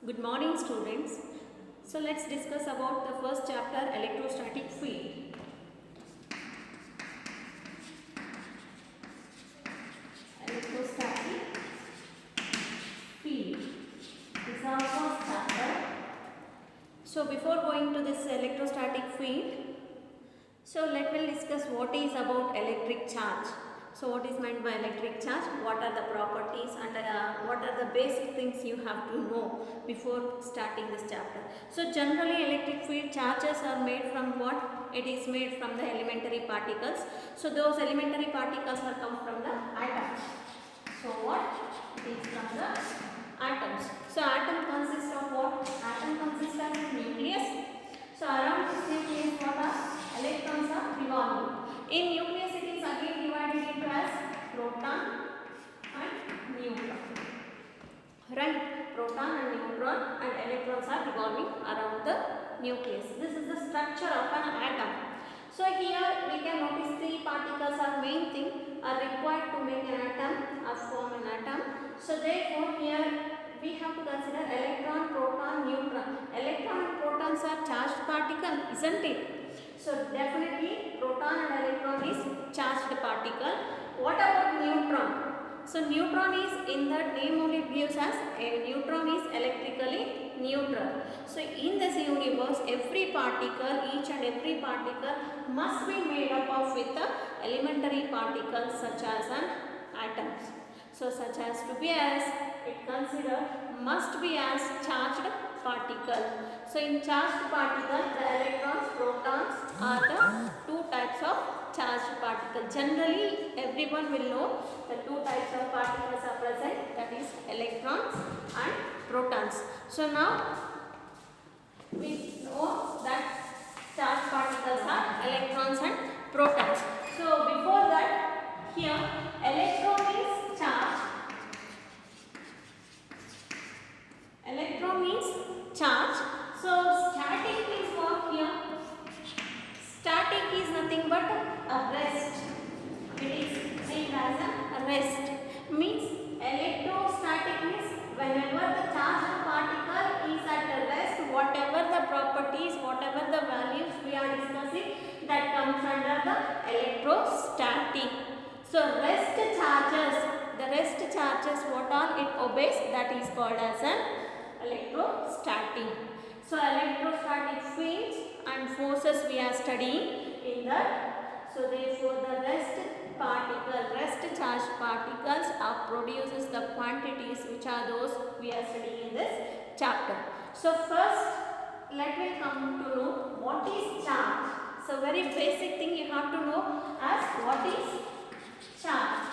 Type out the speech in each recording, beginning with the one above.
Good morning, students. So let's discuss about the first chapter, electrostatic field. Electrostatic field is our first chapter. So before going to this electrostatic field, so let me discuss what is about electric charge. So what is meant by electric charge, what are the properties, and what are the basic things you have to know before starting this chapter. So generally electric field charges are made from what? It is made from the elementary particles. So those elementary particles are come from the atoms. So what? It is from the atoms. So atom consists of what? Atom consists of nucleus. So around this nucleus what are? Electrons are revolving. In nucleus it is again divided into as proton and neutron. Right? Proton and neutron and electrons are revolving around the nucleus. This is the structure of an atom. So here we can notice three particles are main thing are required to make an atom or form an atom. So therefore here we have to consider electron, proton, neutron. Electron and protons are charged particle, isn't it? So definitely proton and electron is charged particle. What about neutron? So neutron is, in the name only it gives us a neutron is electrically neutral. So in this universe every particle, each and every particle must be made up of with the elementary particles such as an atoms. So such as to be as it considered must be as charged particle. So in charged particle the electrons, protons are the two types of charged particle. Generally everyone will know the two types of particles are present, that is electrons and protons. So now we know that charged particles are electrons and protons. So before that here electron is charged. Electron means charge. So static is what here? Static is nothing but a rest. It is named as a rest. Means electrostatic means whenever the charged particle is at a rest, whatever the properties, whatever the values we are discussing, that comes under the electrostatic. So rest charges, the rest charges what all it obeys, that is called as an electrostatic. So electrostatic fields and forces we are studying in that. So therefore the rest charged particles produces the quantities which are those we are studying in this chapter. So first let me come to know what is charge. So very basic thing you have to know as what is charge.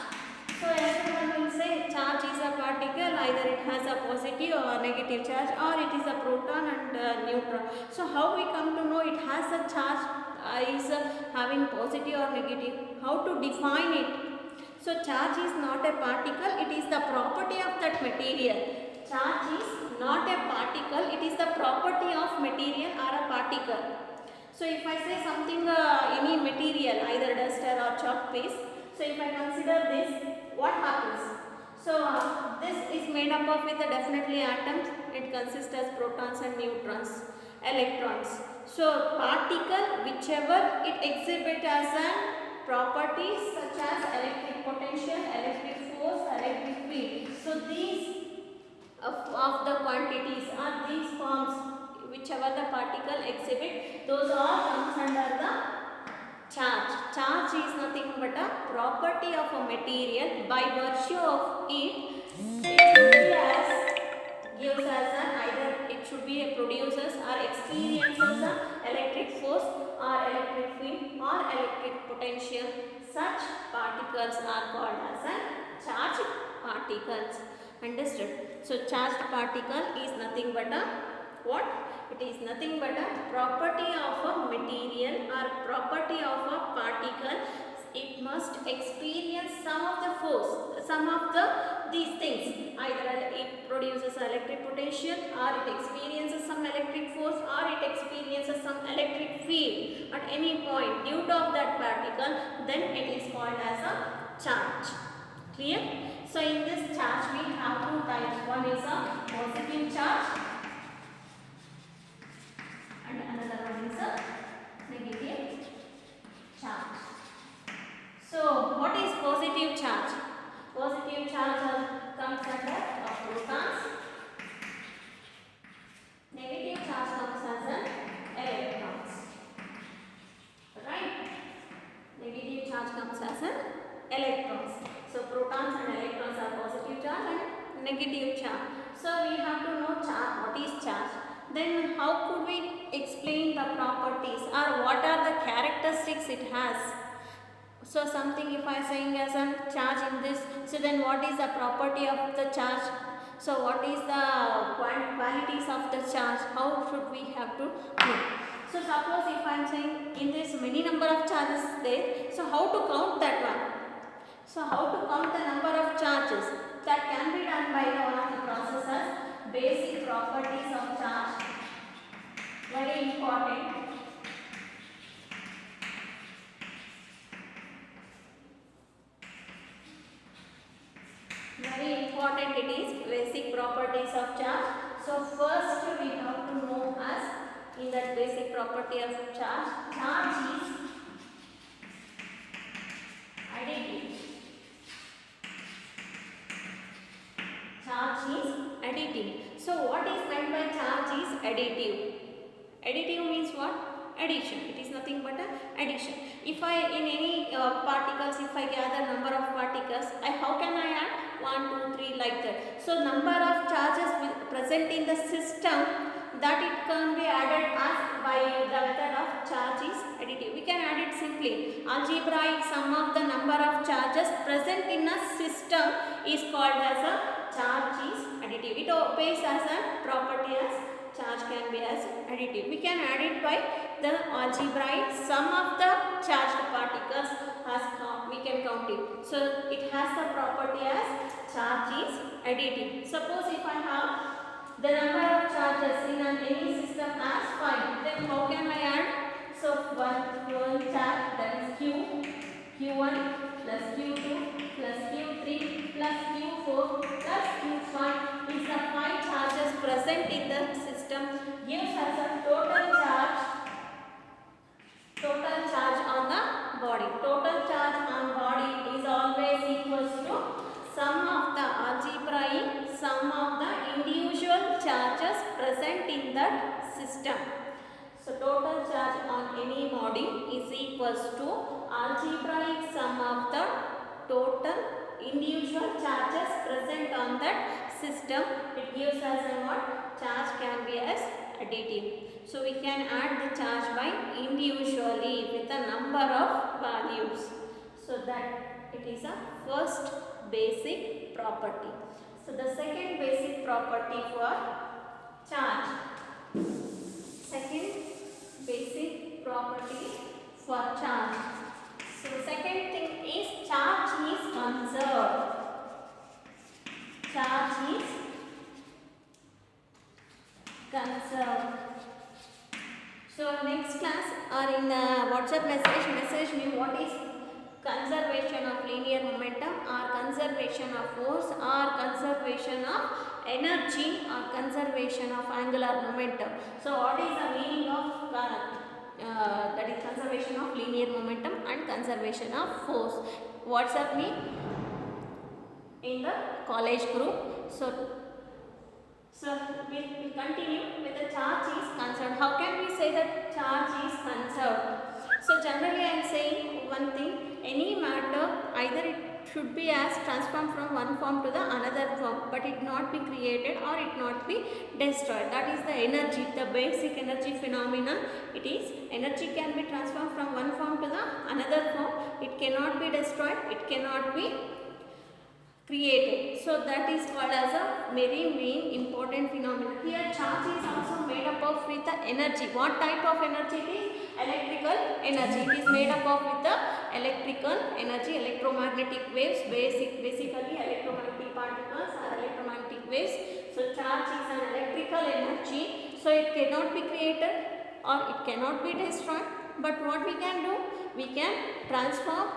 So everyone will say charge is a particle, either it has a positive or negative charge, or it is a proton and neutron. So how we come to know it has a charge is having positive or negative? How to define it? So charge is not a particle, it is the property of that material. Charge is not a particle, it is the property of material or a particle. So if I say something, any material, either duster or chalk paste, so if I consider this, what happens? So this is made up of with definitely atoms. It consists as protons and neutrons, electrons. So particle whichever it exhibits as a properties such as electric potential, electric force, electric field. So these of the quantities are these forms whichever the particle exhibit, those all comes under the charge. Charge is nothing but a property of a material. By virtue of it, gives us an either it should be a produces or experiences an electric force or electric field or electric potential. Such particles are called as a charged particles. Understood? So charged particle is nothing but a what? It is nothing but a property of a material or property of a particle. It must experience some of the force, some of these things. Either it produces electric potential, or it experiences some electric force, or it experiences some electric field at any point due to that particle. Then it is called as a charge. Clear? So in this charge we have two types. One is a positive charge then how could we explain the properties or what are the characteristics it has? So something if I saying as a charge in this, so then what is the property of the charge? So what is the qualities of the charge? How should we have to do? So suppose if I am saying in this many number of charges there, so how to count that one? So how to count the number of charges? That can be done by one of the processes, basic properties of charge. Very important. Very important it is, basic properties of charge. So first we have to know as in that basic property of charge, charge is additive. Charge is additive. So what is meant by charge is additive? Additive means what? Addition. It is nothing but a addition. If I in any particles, if I gather number of particles, how can I add 1, 2, 3 like that? So number of charges present in the system, that it can be added as by the method of charge is additive. We can add it simply. Algebraic sum of the number of charges present in a system is called as a charge is additive. It obeys as a property as charge can be as additive. We can add it by the algebraic sum of the charged particles as we can count it. So it has the property as charge is additive. Suppose if I have the number of charges in any system as 5, then how can I add? So one charge, that is Q1 plus Q2 plus Q3 plus Q4 plus Q5 is the 5 charges present in the system, gives us a total charge on the body. Total charge on body is always equals to sum of the algebraic sum of the individual charges present in that system. So total charge on any body is equals to algebraic sum of the total individual charges present on that system. It gives us a what? Charge can be as additive. So we can add the charge by individually with a number of values. So that it is a first basic property. So the second basic property for charge. Second basic property for charge. So second thing is charge is conserved. Charge is conserved. So next class or in the WhatsApp message me what is conservation of linear momentum or conservation of force or conservation of energy or conservation of angular momentum. So what is the meaning of that is conservation of linear momentum and conservation of force? WhatsApp me in the college group. So we continue with the charge is conserved. How can we say that charge is conserved? So generally I am saying one thing, any matter either it should be as transformed from one form to the another form, but it not be created or it not be destroyed. That is the energy, the basic energy phenomena. It is energy can be transformed from one form to the another form. It cannot be destroyed, it cannot be created. So that is called as a very main important phenomenon. Here charge is also made up of with the energy. What type of energy it is? Electrical energy. It is made up of with the electrical energy, electromagnetic waves, basically electromagnetic particles or electromagnetic waves. So charge is an electrical energy. So it cannot be created or it cannot be destroyed. But what we can do? We can transform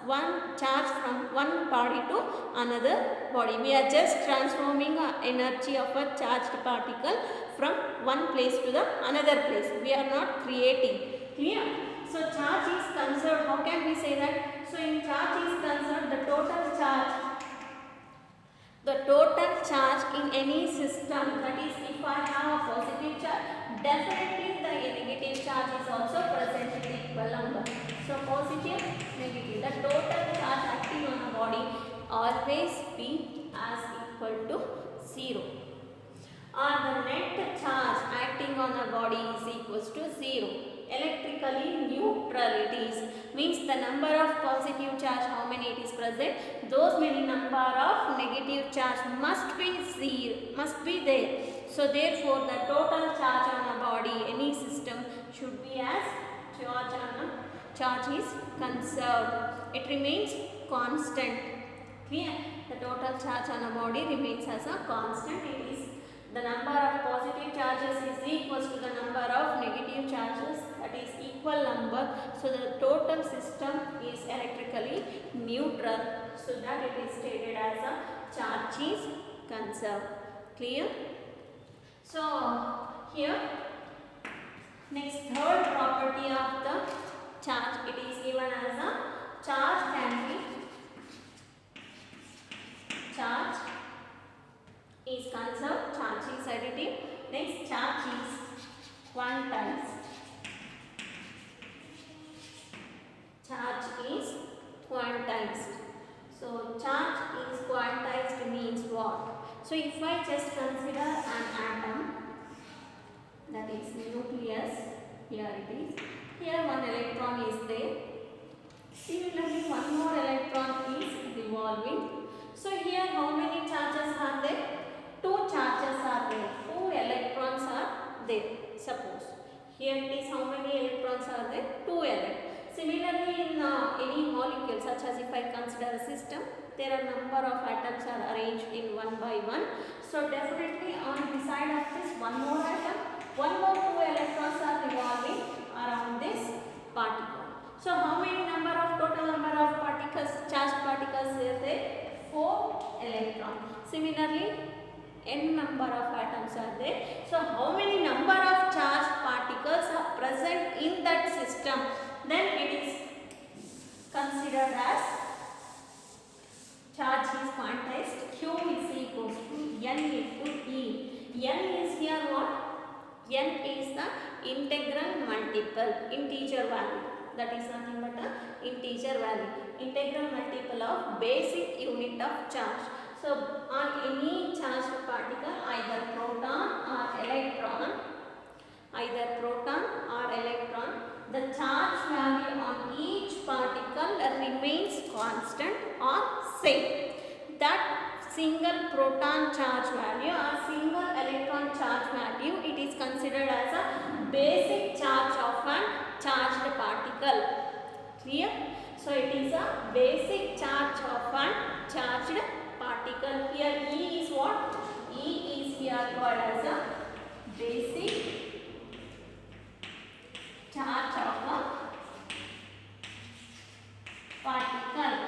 one charge from one body to another body. We are just transforming energy of a charged particle from one place to the another place. We are not creating. Clear? So charge is conserved. How can we say that? So in charge is conserved, the total charge in any system, that is if I have a positive charge, definitely the negative charge is also present in the equal number. So positive, negative. The total charge acting on a body always be as equal to 0. Or the net charge acting on a body is equals to 0. Electrically neutral it is, means the number of positive charge, how many it is present, those many number of negative charge must be zero, must be there. So therefore the total charge on a body, any system, should be as charge is conserved. It remains constant. Clear? The total charge on a body remains as a constant. It is the number of positive charges is equals to the number of negative charges, that is equal number. So the total system is electrically neutral. So that it is stated as a charge is conserved. Clear? So here next third property of the charge, it is given as a charge can be charge is conserved, charge is additive. Next, charge is quantized. Charge is quantized. So charge is quantized means what? So if I just consider an atom, that is nucleus, here it is. Here one electron is there. Similarly, one more electron is revolving. So here how many charges are there? 2 charges are there. 2 electrons are there. Suppose here it is how many electrons are there? 2 electrons. Similarly, in any molecule, such as if I consider a system, there are number of atoms are arranged in one by one. So definitely on the side of this one more atom, one more 2 electrons are revolving around this particle. So how many total number of particles, charged particles are there? 4 electrons. Similarly, n number of atoms are there. So how many number of charged particles are present in that system? Then it is considered as charge is quantized. Q is equals to n into E. N is here what? N is the integral multiple, integer value. That is nothing but a integer value. Integral multiple of basic unit of charge. So on any charged particle, either proton or electron, the charge value on each particle remains constant or same. That single proton charge value or single electron charge value, it is considered as a basic charge of a charged particle. Clear? So it is a basic charge of a charged particle. Here E is what? E is here called as a basic charge of a particle.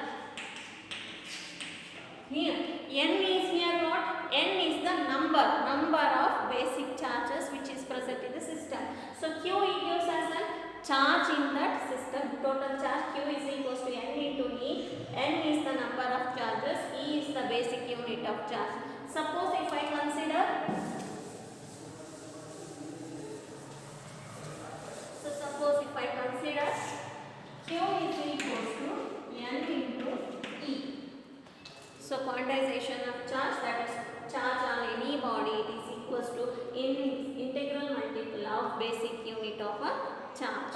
Here N is here what? N is the number of basic charges which is present in the system. So Q gives us a charge in that system. Total charge Q is equals to N into E. N is the number of charges. E is the basic unit of charge. Suppose if I consider, Q is equals to N into E. So quantization of charge, that is charge on any body, it is equals to integral multiple of basic unit of a charge.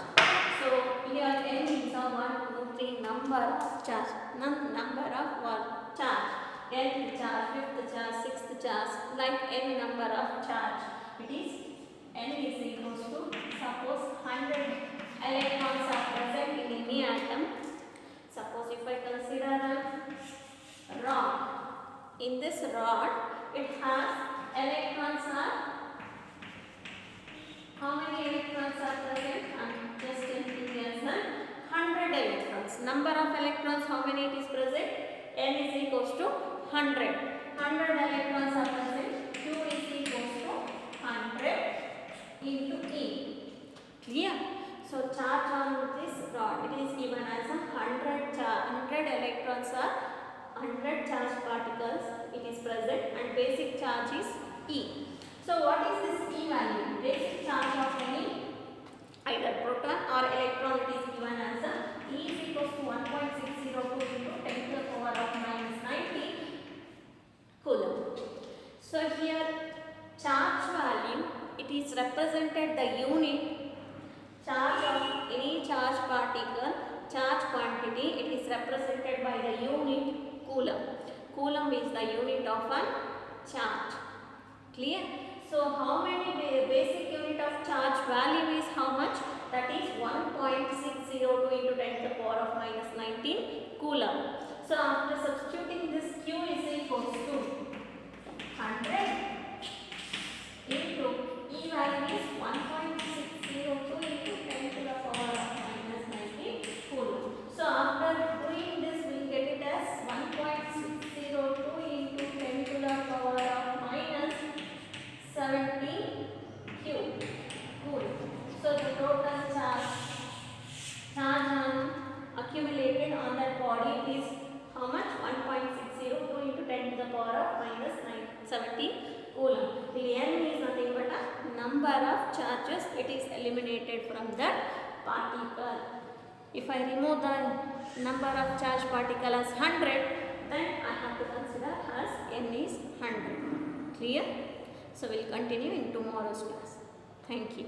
So here N is a 1, 2, 3 number of charge, number of what? Charge. Nth charge, 5th charge, 6th charge, like n number of charge. It is N is equals to, suppose 100 electrons are present in any atom. Suppose if I consider a rod. In this rod, it has electrons are, how many electrons are present? Just thinking as 100 electrons. Number of electrons, how many it is present? N is equals to 100. 100 electrons are present. Q is equals to 100 into E. Clear? So charge on this rod, it is given as a 100 electrons are 100 charged particles, it is present, and basic charge is E. So what is this E value? Basic charge of any either proton or electron, it is given as a E is equals to 1.6020 10 to the power of minus 90 coulomb. So here charge value, it is is represented the unit charge of any charge particle, charge quantity, it is represented by the unit coulomb. Coulomb is the unit of a charge. Clear? So how many basic unit of charge value is how much? That is 1.602 into 10 to the power of minus 19 coulomb. So after substituting this Q is equals to 100 into E value is 1.602 into 10 to the power of minus 19 coulomb. So after doing this we will get it as 1.602 into 10 to the power of minus 17 coulomb. So the total charge accumulated on that body is how much? 1.602 into 10 to the power of minus 17 coulomb. The N is nothing but a number of charges. It is eliminated from that particle. If I remove the number of charge particle as 100, then I have to consider as N is 100. Clear? So we will continue in tomorrow's class. Thank you.